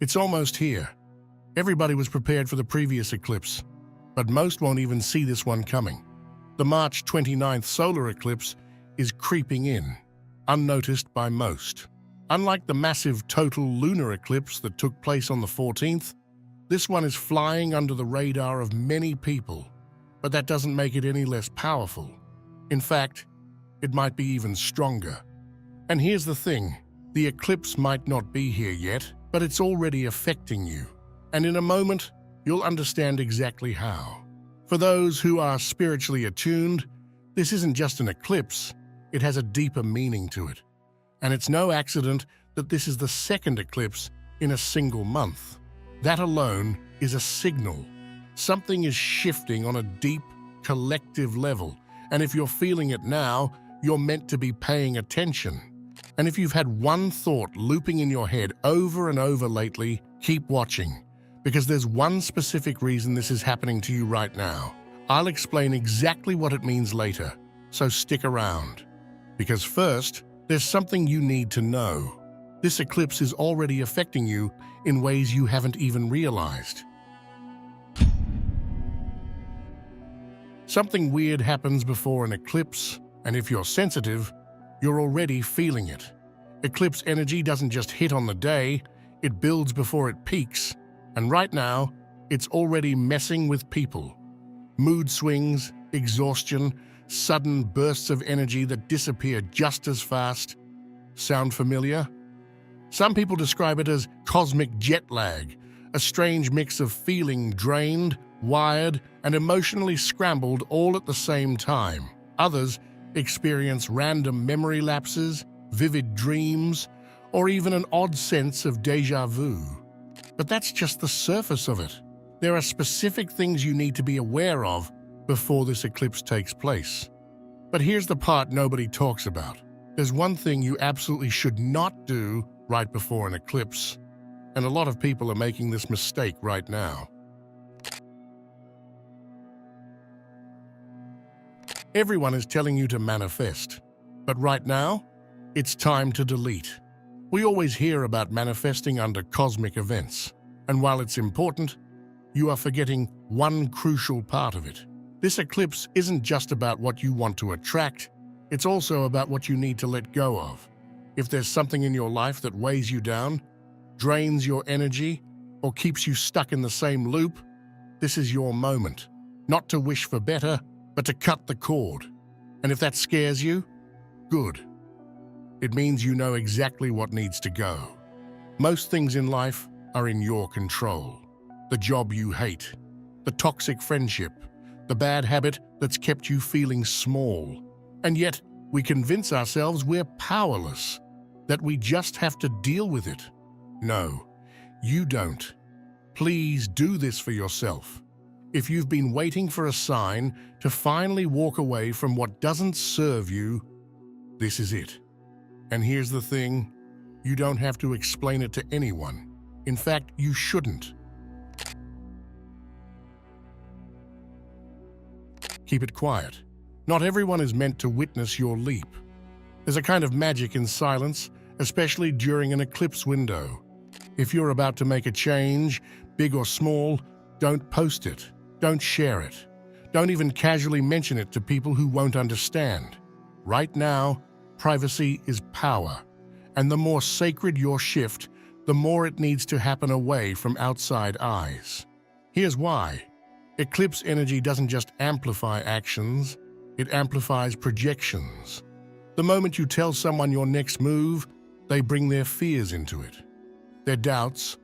It's almost here. Everybody was prepared for the previous eclipse, but most won't even see this one coming. The March 29th solar eclipse is creeping in, unnoticed by most. Unlike the massive total lunar eclipse that took place on the 14th, this one is flying under the radar of many people, but that doesn't make it any less powerful. In fact, it might be even stronger. And here's the thing, the eclipse might not be here yet, but it's already affecting you. And in a moment, you'll understand exactly how. For those who are spiritually attuned, this isn't just an eclipse, it has a deeper meaning to it. And it's no accident that this is the second eclipse in a single month. That alone is a signal. Something is shifting on a deep, collective level, and if you're feeling it now, you're meant to be paying attention. And if you've had one thought looping in your head over and over lately, keep watching, because there's one specific reason this is happening to you right now. I'll explain exactly what it means later, so stick around. Because first, there's something you need to know. This eclipse is already affecting you in ways you haven't even realized. Something weird happens before an eclipse, and if you're sensitive, you're already feeling it. Eclipse energy doesn't just hit on the day, it builds before it peaks, and right now, it's already messing with people. Mood swings, exhaustion, sudden bursts of energy that disappear just as fast. Sound familiar? Some people describe it as cosmic jet lag, a strange mix of feeling drained, wired, and emotionally scrambled all at the same time. Others experience random memory lapses, vivid dreams, or even an odd sense of déjà vu. But that's just the surface of it. There are specific things you need to be aware of before this eclipse takes place. But here's the part nobody talks about. There's one thing you absolutely should not do right before an eclipse, and a lot of people are making this mistake right now. Everyone is telling you to manifest, but right now, it's time to delete. We always hear about manifesting under cosmic events, and while it's important, you are forgetting one crucial part of it. This eclipse isn't just about what you want to attract, it's also about what you need to let go of. If there's something in your life that weighs you down, drains your energy, or keeps you stuck in the same loop, this is your moment. Not to wish for better, but to cut the cord. And if that scares you, good. It means you know exactly what needs to go. Most things in life are in your control. The job you hate, the toxic friendship, the bad habit that's kept you feeling small. And yet, we convince ourselves we're powerless, that we just have to deal with it. No, you don't. Please do this for yourself. If you've been waiting for a sign to finally walk away from what doesn't serve you, this is it. And here's the thing, you don't have to explain it to anyone. In fact, you shouldn't. Keep it quiet. Not everyone is meant to witness your leap. There's a kind of magic in silence, especially during an eclipse window. If you're about to make a change, big or small, don't post it. Don't share it. Don't even casually mention it to people who won't understand. Right now, privacy is power. And the more sacred your shift, the more it needs to happen away from outside eyes. Here's why. Eclipse energy doesn't just amplify actions, it amplifies projections. The moment you tell someone your next move, they bring their fears into it, their doubts,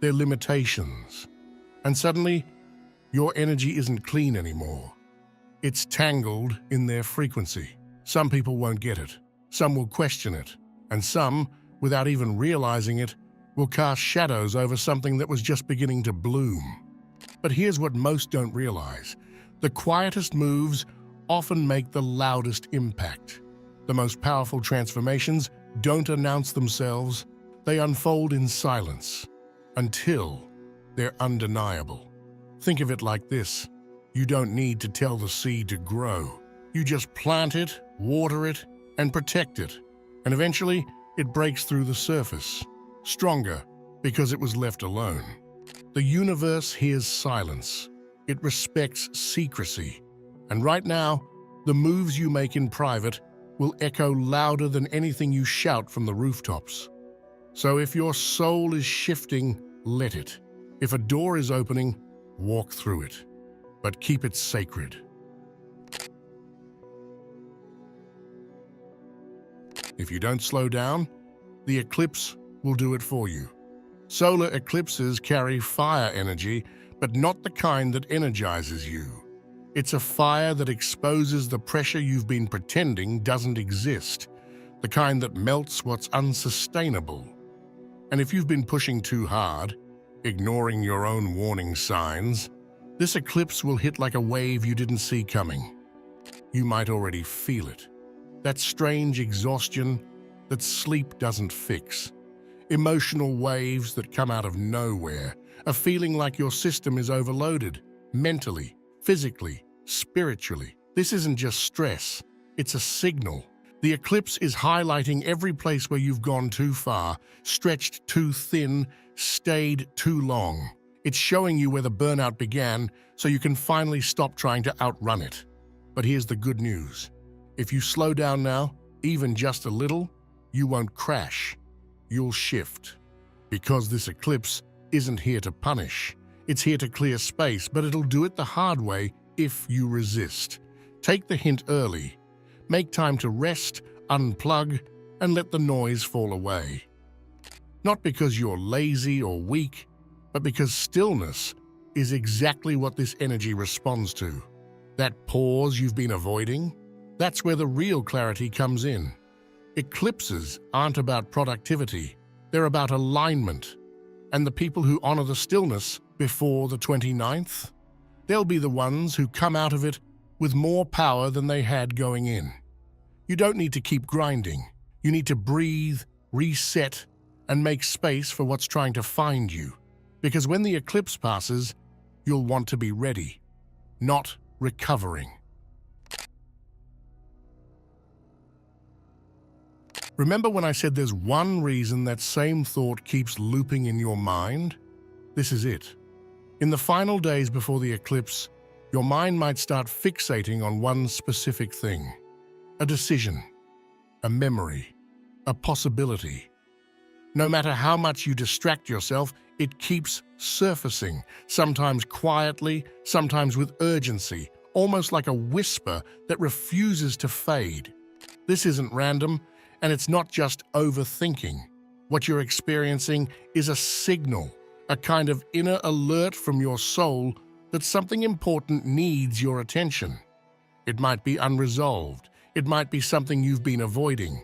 their limitations. And suddenly, your energy isn't clean anymore. It's tangled in their frequency. Some people won't get it, some will question it, and some, without even realizing it, will cast shadows over something that was just beginning to bloom. But here's what most don't realize. The quietest moves often make the loudest impact. The most powerful transformations don't announce themselves, they unfold in silence until they're undeniable. Think of it like this. You don't need to tell the seed to grow. You just plant it, water it, and protect it. And eventually, it breaks through the surface. Stronger, because it was left alone. The universe hears silence. It respects secrecy. And right now, the moves you make in private will echo louder than anything you shout from the rooftops. So if your soul is shifting, let it. If a door is opening, walk through it. But keep it sacred. If you don't slow down, the eclipse will do it for you. Solar eclipses carry fire energy, but not the kind that energizes you. It's a fire that exposes the pressure you've been pretending doesn't exist, the kind that melts what's unsustainable. And if you've been pushing too hard, ignoring your own warning signs, this eclipse will hit like a wave you didn't see coming. You might already feel it. That strange exhaustion that sleep doesn't fix. Emotional waves that come out of nowhere, a feeling like your system is overloaded, mentally, physically, spiritually. This isn't just stress, it's a signal. The eclipse is highlighting every place where you've gone too far, stretched too thin, stayed too long. It's showing you where the burnout began so you can finally stop trying to outrun it. But here's the good news. If you slow down now, even just a little, you won't crash. You'll shift. Because this eclipse isn't here to punish. It's here to clear space, but it'll do it the hard way if you resist. Take the hint early. Make time to rest, unplug, and let the noise fall away. Not because you're lazy or weak, but because stillness is exactly what this energy responds to. That pause you've been avoiding, that's where the real clarity comes in. Eclipses aren't about productivity, they're about alignment. And the people who honor the stillness before the 29th, they'll be the ones who come out of it with more power than they had going in. You don't need to keep grinding. You need to breathe, reset, and make space for what's trying to find you. Because when the eclipse passes, you'll want to be ready, not recovering. Remember when I said there's one reason that same thought keeps looping in your mind? This is it. In the final days before the eclipse, your mind might start fixating on one specific thing. A decision, a memory, a possibility. No matter how much you distract yourself, it keeps surfacing, sometimes quietly, sometimes with urgency, almost like a whisper that refuses to fade. This isn't random, and it's not just overthinking. What you're experiencing is a signal, a kind of inner alert from your soul that something important needs your attention. It might be unresolved, it might be something you've been avoiding,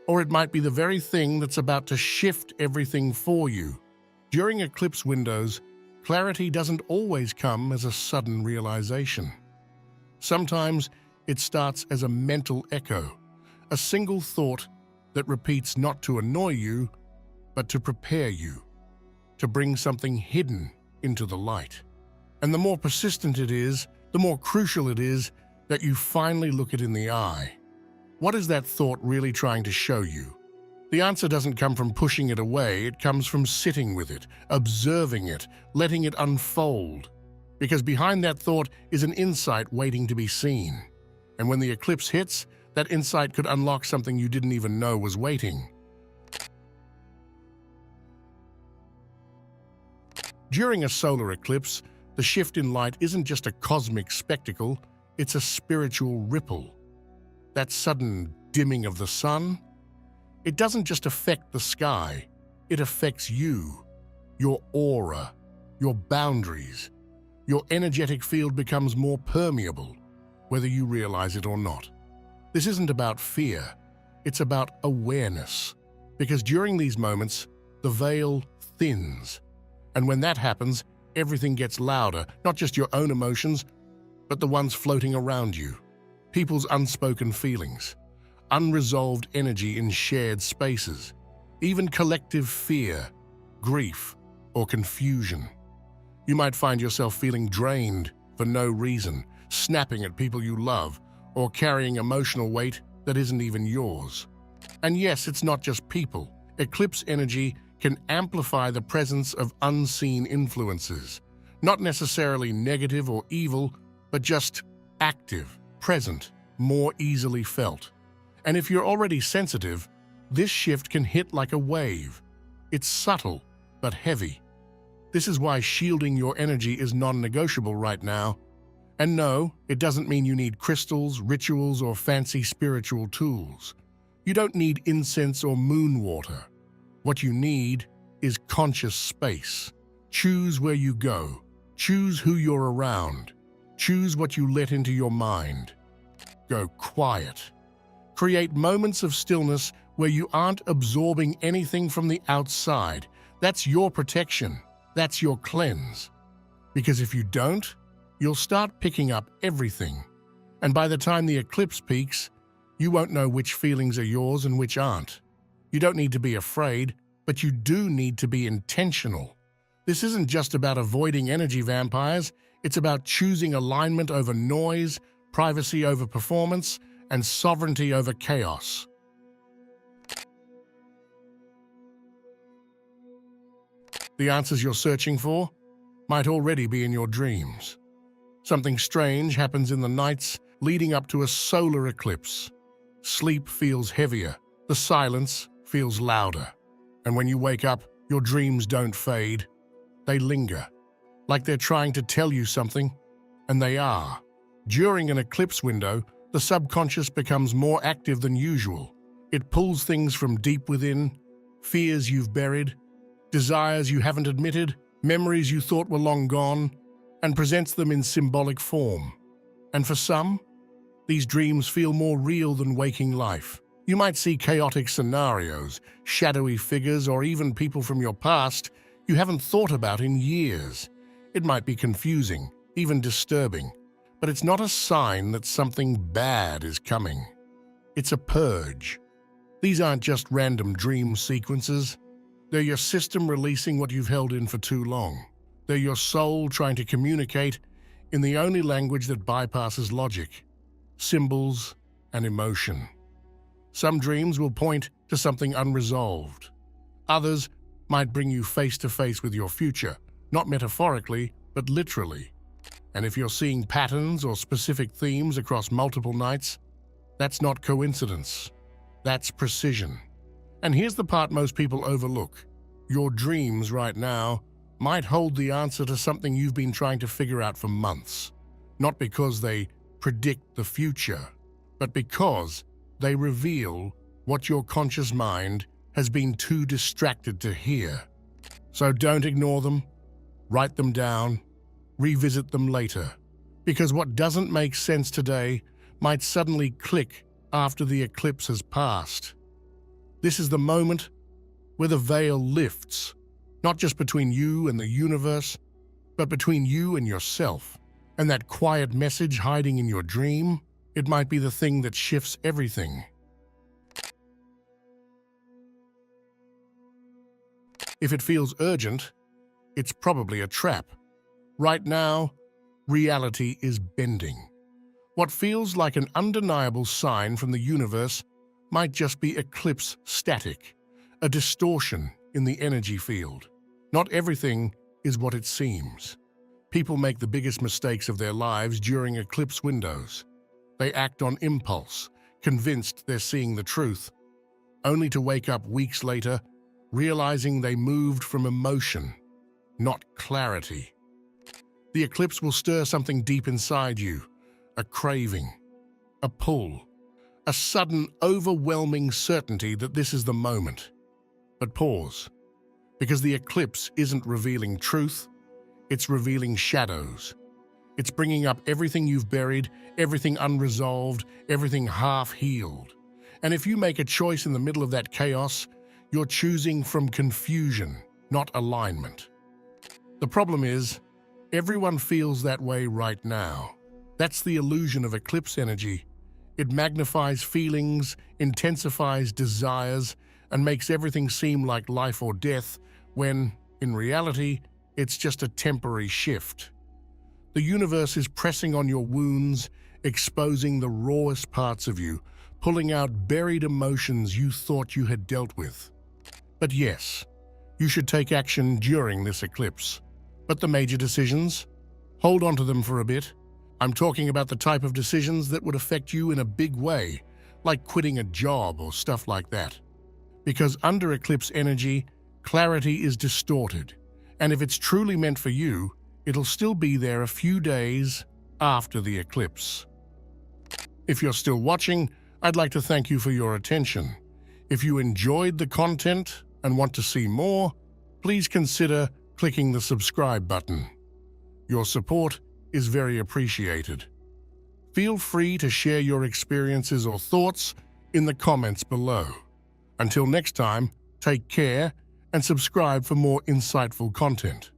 or it might be the very thing that's about to shift everything for you. During eclipse windows, clarity doesn't always come as a sudden realization. Sometimes it starts as a mental echo, a single thought that repeats not to annoy you, but to prepare you, to bring something hidden into the light. And the more persistent it is, the more crucial it is that you finally look it in the eye. What is that thought really trying to show you? The answer doesn't come from pushing it away, it comes from sitting with it, observing it, letting it unfold. Because behind that thought is an insight waiting to be seen. And when the eclipse hits, that insight could unlock something you didn't even know was waiting. During a solar eclipse, the shift in light isn't just a cosmic spectacle, it's a spiritual ripple. That sudden dimming of the sun, it doesn't just affect the sky, it affects you, your aura, your boundaries. Your energetic field becomes more permeable, whether you realize it or not. This isn't about fear, it's about awareness. Because during these moments, the veil thins. And when that happens, everything gets louder, not just your own emotions, but the ones floating around you. People's unspoken feelings, unresolved energy in shared spaces, even collective fear, grief, or confusion. You might find yourself feeling drained for no reason, snapping at people you love, or carrying emotional weight that isn't even yours. And yes, it's not just people. Eclipse energy can amplify the presence of unseen influences, not necessarily negative or evil, but just active, present, more easily felt. And if you're already sensitive, this shift can hit like a wave. It's subtle, but heavy. This is why shielding your energy is non-negotiable right now. And no, it doesn't mean you need crystals, rituals, or fancy spiritual tools. You don't need incense or moon water. What you need is conscious space. Choose where you go. Choose who you're around. Choose what you let into your mind. Go quiet. Create moments of stillness where you aren't absorbing anything from the outside. That's your protection. That's your cleanse. Because if you don't, you'll start picking up everything. And by the time the eclipse peaks, you won't know which feelings are yours and which aren't. You don't need to be afraid, but you do need to be intentional. This isn't just about avoiding energy vampires, it's about choosing alignment over noise, privacy over performance, and sovereignty over chaos. The answers you're searching for might already be in your dreams. Something strange happens in the nights leading up to a solar eclipse. Sleep feels heavier, the silence feels louder. And when you wake up, your dreams don't fade. They linger, like they're trying to tell you something, and they are. During an eclipse window, the subconscious becomes more active than usual. It pulls things from deep within, fears you've buried, desires you haven't admitted, memories you thought were long gone, and presents them in symbolic form. And for some, these dreams feel more real than waking life. You might see chaotic scenarios, shadowy figures, or even people from your past you haven't thought about in years. It might be confusing, even disturbing, but it's not a sign that something bad is coming. It's a purge. These aren't just random dream sequences. They're your system releasing what you've held in for too long. They're your soul trying to communicate in the only language that bypasses logic, symbols and emotion. Some dreams will point to something unresolved. Others might bring you face to face with your future, not metaphorically, but literally. And if you're seeing patterns or specific themes across multiple nights, that's not coincidence. That's precision. And here's the part most people overlook. Your dreams right now might hold the answer to something you've been trying to figure out for months. Not because they predict the future, but because they reveal what your conscious mind has been too distracted to hear. So don't ignore them, write them down, revisit them later, because what doesn't make sense today might suddenly click after the eclipse has passed. This is the moment where the veil lifts, not just between you and the universe, but between you and yourself. And that quiet message hiding in your dream, it might be the thing that shifts everything. If it feels urgent, it's probably a trap. Right now, reality is bending. What feels like an undeniable sign from the universe might just be eclipse static, a distortion in the energy field. Not everything is what it seems. People make the biggest mistakes of their lives during eclipse windows. They act on impulse, convinced they're seeing the truth, only to wake up weeks later realizing they moved from emotion, not clarity. The eclipse will stir something deep inside you, a craving, a pull, a sudden, overwhelming certainty that this is the moment. But pause, because the eclipse isn't revealing truth, it's revealing shadows. It's bringing up everything you've buried, everything unresolved, everything half-healed. And if you make a choice in the middle of that chaos, you're choosing from confusion, not alignment. The problem is, everyone feels that way right now. That's the illusion of eclipse energy. It magnifies feelings, intensifies desires, and makes everything seem like life or death, when, in reality, it's just a temporary shift. The universe is pressing on your wounds, exposing the rawest parts of you, pulling out buried emotions you thought you had dealt with. But yes, you should take action during this eclipse. But the major decisions? Hold on to them for a bit. I'm talking about the type of decisions that would affect you in a big way, like quitting a job or stuff like that. Because under eclipse energy, clarity is distorted, and if it's truly meant for you, it'll still be there a few days after the eclipse. If you're still watching, I'd like to thank you for your attention. If you enjoyed the content and want to see more, please consider clicking the subscribe button. Your support is very appreciated. Feel free to share your experiences or thoughts in the comments below. Until next time, take care and subscribe for more insightful content.